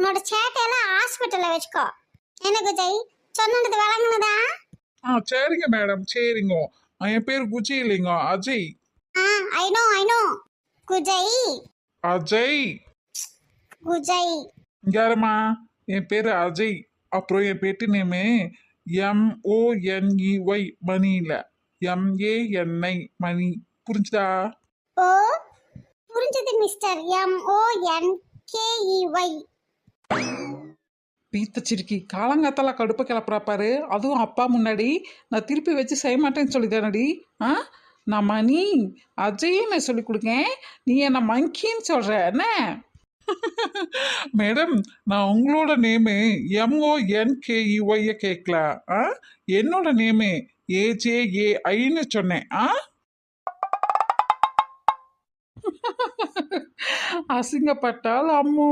உன்னோட சேட்டையெல்லாம் ஹாஸ்பிட்டல்ல வச்சுக்கோ. என்ன குஜய், சொன்னது விளங்குனதா? சரிங்க மேடம், சரிங்க. என் பேர் குஜி இல்லைங்க, அஜய். ஐ நோ குஜய். அஜய். குஜய் யாரம்மா? என் பேரு அஜய். அப்புறம் என் பெட்டு நேமு MONEY, மணி இல்ல, MANI, மணி. புரிஞ்சுதா? ஓ புரிஞ்சது மிஸ்டர். MONKEY. பீத்தச்சிருக்கி காலங்காத்தால கடுப்பை கிளப்புறா பாரு. அதுவும் அப்பா முன்னாடி நான் திருப்பி வச்சு செய்ய மாட்டேன்னு சொல்லிதானடி. நான் மணி அஜய்ன்னு சொல்லி கொடுக்கேன், நீ என்ன மங்கின்னு சொல்ற என்ன? மேடம், நான் உங்களோட நேமு MONKEY கேட்கல. என்னோட நேமு AJAIன்னு சொன்னேன். அசிங்கப்பட்டால் அம்மு.